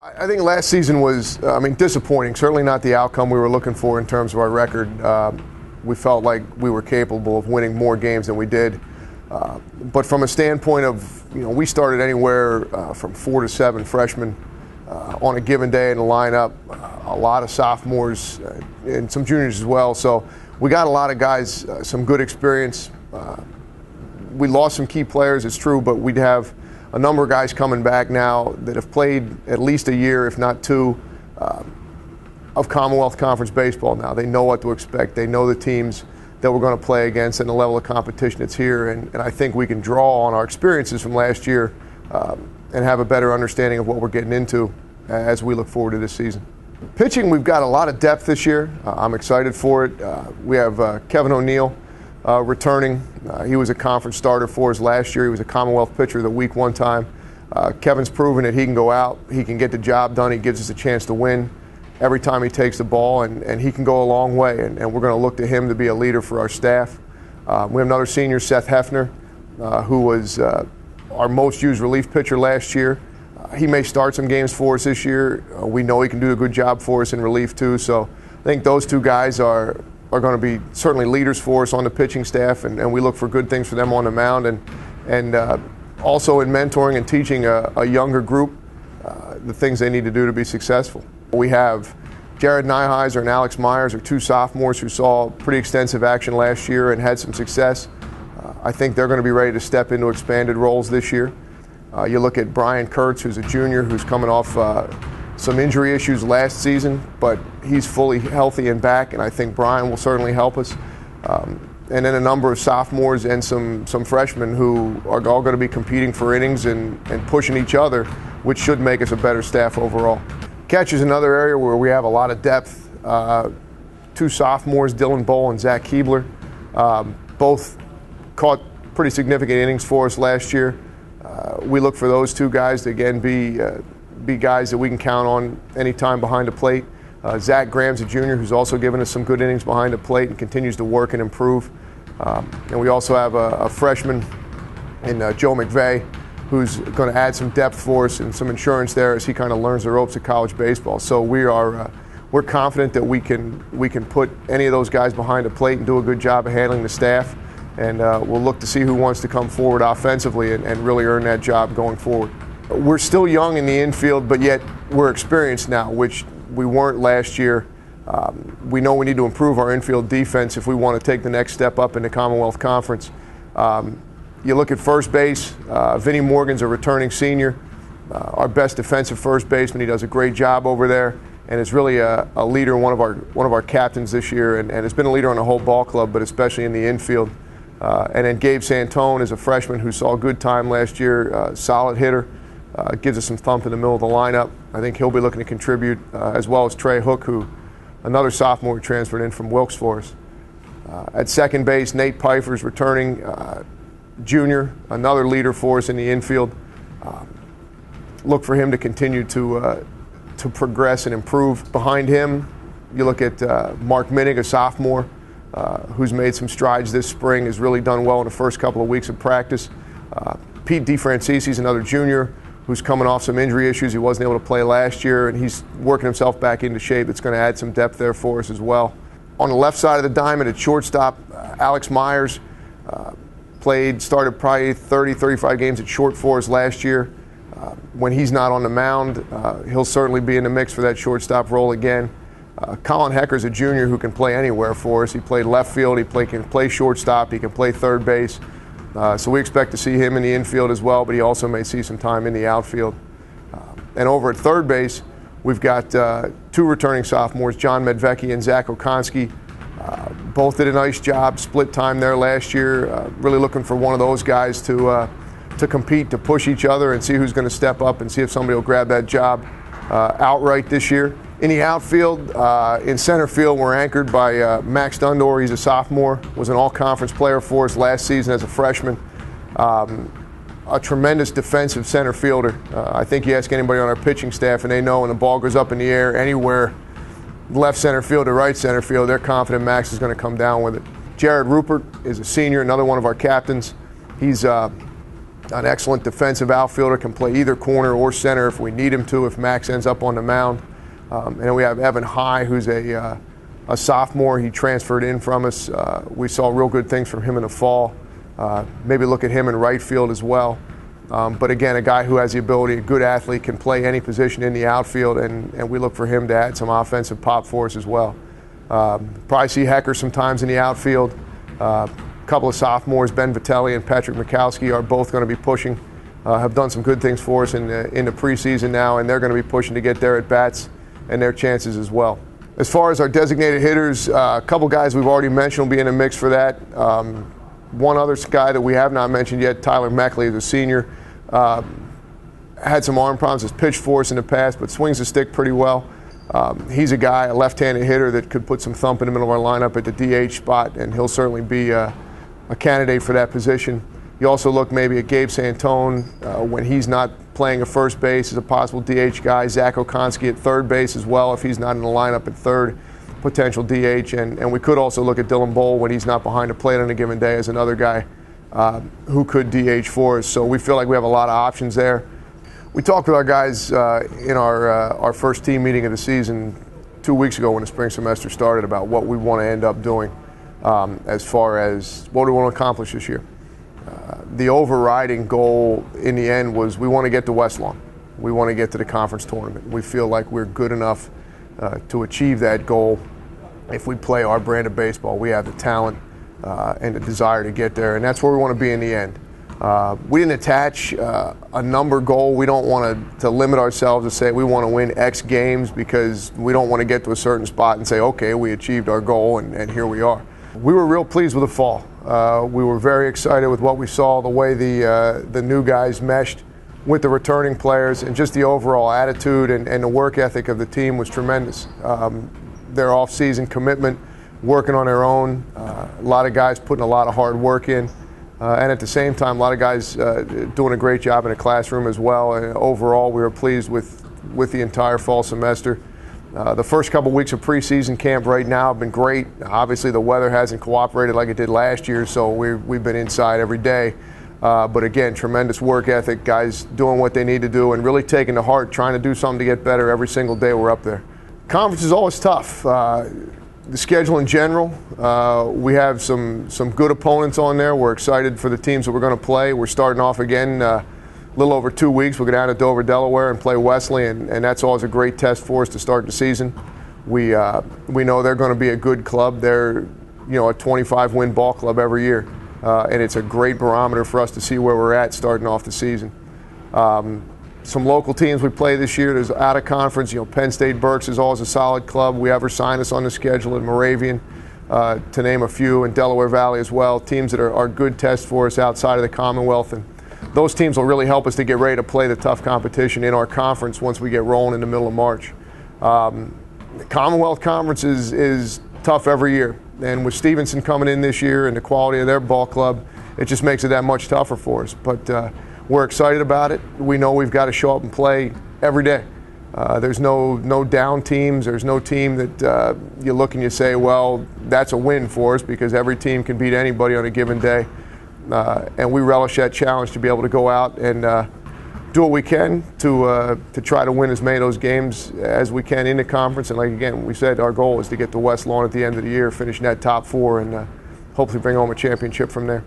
I think last season was, disappointing. Certainly not the outcome we were looking for in terms of our record. We felt like we were capable of winning more games than we did. But from a standpoint of, we started anywhere from 4 to 7 freshmen on a given day in the lineup, a lot of sophomores and some juniors as well. So we got a lot of guys, some good experience. We lost some key players, it's true, but we'd have a number of guys coming back now that have played at least a year, if not 2, of Commonwealth Conference baseball now. They know what to expect. They know the teams that we're going to play against and the level of competition that's here. And I think we can draw on our experiences from last year and have a better understanding of what we're getting into as we look forward to this season. Pitching, we've got a lot of depth this year. I'm excited for it. We have Kevin O'Neill returning. He was a conference starter for us last year. He was a Commonwealth pitcher of the week one time. Kevin's proven that he can go out, he can get the job done, he gives us a chance to win every time he takes the ball, and he can go a long way, and we're going to look to him to be a leader for our staff. We have another senior, Seth Hefner, who was our most used relief pitcher last year. He may start some games for us this year. We know he can do a good job for us in relief too, so I think those 2 guys are going to be certainly leaders for us on the pitching staff, and we look for good things for them on the mound, and also in mentoring and teaching a younger group the things they need to do to be successful. We have Jared Nyheiser and Alex Myers are 2 sophomores who saw pretty extensive action last year and had some success. I think they're going to be ready to step into expanded roles this year. You look at Brian Kurtz, who's a junior, who's coming off some injury issues last season, but he's fully healthy and back, and I think Brian will certainly help us. And then a number of sophomores and some freshmen who are all going to be competing for innings and pushing each other, which should make us a better staff overall. Catch is another area where we have a lot of depth. 2 sophomores, Dylan Bowl and Zach Keebler, both caught pretty significant innings for us last year. We look for those 2 guys to again be guys that we can count on anytime behind the plate. Zach Graham's a junior who's also given us some good innings behind the plate and continues to work and improve. And we also have a freshman in Joe McVeigh, who's going to add some depth for us and some insurance there as he kind of learns the ropes of college baseball. So we're confident that we can put any of those guys behind the plate and do a good job of handling the staff. And we'll look to see who wants to come forward offensively and really earn that job going forward. We're still young in the infield, but yet we're experienced now, which we weren't last year. We know we need to improve our infield defense if we want to take the next step up in the Commonwealth Conference. You look at first base, Vinnie Morgan's a returning senior, our best defensive first baseman. He does a great job over there and is really a leader, one of our captains this year, and has been a leader on the whole ball club, but especially in the infield. And then Gabe Santone is a freshman who saw good time last year, solid hitter, gives us some thump in the middle of the lineup. I think he'll be looking to contribute, as well as Trey Hook, who another sophomore transferred in from Wilkes for us. At second base, Nate Pfeiffer's returning, junior, another leader for us in the infield. Look for him to continue to progress and improve. Behind him, you look at Mark Minnig, a sophomore, who's made some strides this spring, has really done well in the first couple of weeks of practice. Pete DeFrancisi's another junior who's coming off some injury issues. He wasn't able to play last year, and he's working himself back into shape. It's going to add some depth there for us as well. On the left side of the diamond at shortstop, Alex Myers started probably 30, 35 games at short for us last year. When he's not on the mound, he'll certainly be in the mix for that shortstop role again. Colin Hecker's a junior who can play anywhere for us. He played left field, can play shortstop, he can play third base. So we expect to see him in the infield as well, but he also may see some time in the outfield. And over at third base, we've got 2 returning sophomores, John Medvecki and Zach Okonski. Both did a nice job, split time there last year. Really looking for one of those guys to compete, to push each other and see who's going to step up and see if somebody will grab that job outright this year. In the outfield, in center field, we're anchored by Max Dundor. He's a sophomore, was an all-conference player for us last season as a freshman. A tremendous defensive center fielder. I think you ask anybody on our pitching staff and they know when the ball goes up in the air anywhere, left center field to right center field, they're confident Max is going to come down with it. Jared Rupert is a senior, another one of our captains. He's an excellent defensive outfielder, can play either corner or center if we need him to, if Max ends up on the mound. And then we have Evan High, who's a sophomore. He transferred in from us. We saw real good things from him in the fall. Maybe look at him in right field as well. But again, a guy who has the ability, a good athlete, can play any position in the outfield, and we look for him to add some offensive pop for us as well. Probably see Hecker sometimes in the outfield. A couple of sophomores, Ben Vitelli and Patrick Mikowski, are both going to be pushing, have done some good things for us in the preseason now, and they're going to be pushing to get their at-bats and their chances as well. As far as our designated hitters, a couple guys we've already mentioned will be in the mix for that. One other guy that we have not mentioned yet, Tyler Meckley, is a senior. Had some arm problems, has pitched for us in the past, but swings the stick pretty well. He's a guy, a left-handed hitter that could put some thump in the middle of our lineup at the DH spot, and he'll certainly be a candidate for that position. You also look maybe at Gabe Santone when he's not playing at first base as a possible DH guy. Zach Okonski at third base as well if he's not in the lineup at third, potential DH. And we could also look at Dylan Bowl when he's not behind the plate on a given day as another guy who could DH for us. So we feel like we have a lot of options there. We talked with our guys in our first team meeting of the season 2 weeks ago when the spring semester started about what we want to end up doing as far as what we want to accomplish this year. The overriding goal in the end was we want to get to West Lawn. We want to get to the conference tournament. We feel like we're good enough to achieve that goal. If we play our brand of baseball, we have the talent and the desire to get there, and that's where we want to be in the end. We didn't attach a number goal. We don't want to limit ourselves to say we want to win X games because we don't want to get to a certain spot and say, okay, we achieved our goal and here we are. We were real pleased with the fall. We were very excited with what we saw, the way the new guys meshed with the returning players, and just the overall attitude and the work ethic of the team was tremendous. Their off-season commitment, working on their own, a lot of guys putting a lot of hard work in, and at the same time, a lot of guys doing a great job in the classroom as well. And overall, we were pleased with the entire fall semester. The first couple weeks of preseason camp right now have been great. Obviously, the weather hasn't cooperated like it did last year, so we've been inside every day. But again, tremendous work ethic, guys doing what they need to do and really taking to heart, trying to do something to get better every single day we're up there. Conference is always tough. The schedule in general, we have some good opponents on there. We're excited for the teams that we're going to play. We're starting off again a little over 2 weeks. We'll go down to Dover, Delaware and play Wesley, and that's always a great test for us to start the season. We know they're going to be a good club. They're a 25-win ball club every year, and it's a great barometer for us to see where we're at starting off the season. Some local teams we play this year. There's out of conference. Penn State Berks is always a solid club. We have Ursinus on the schedule, and Moravian, to name a few, and Delaware Valley as well. Teams that are good tests for us outside of the Commonwealth, and those teams will really help us to get ready to play the tough competition in our conference once we get rolling in the middle of March. The Commonwealth Conference is tough every year, and with Stevenson coming in this year and the quality of their ball club, it just makes it that much tougher for us. But we're excited about it. We know we've got to show up and play every day. There's no down teams. There's no team that you look and you say, well, that's a win for us, because every team can beat anybody on a given day. And we relish that challenge to be able to go out and do what we can to try to win as many of those games as we can in the conference. And like again, we said, our goal is to get to West Lawn at the end of the year, finish in that top four, and hopefully bring home a championship from there.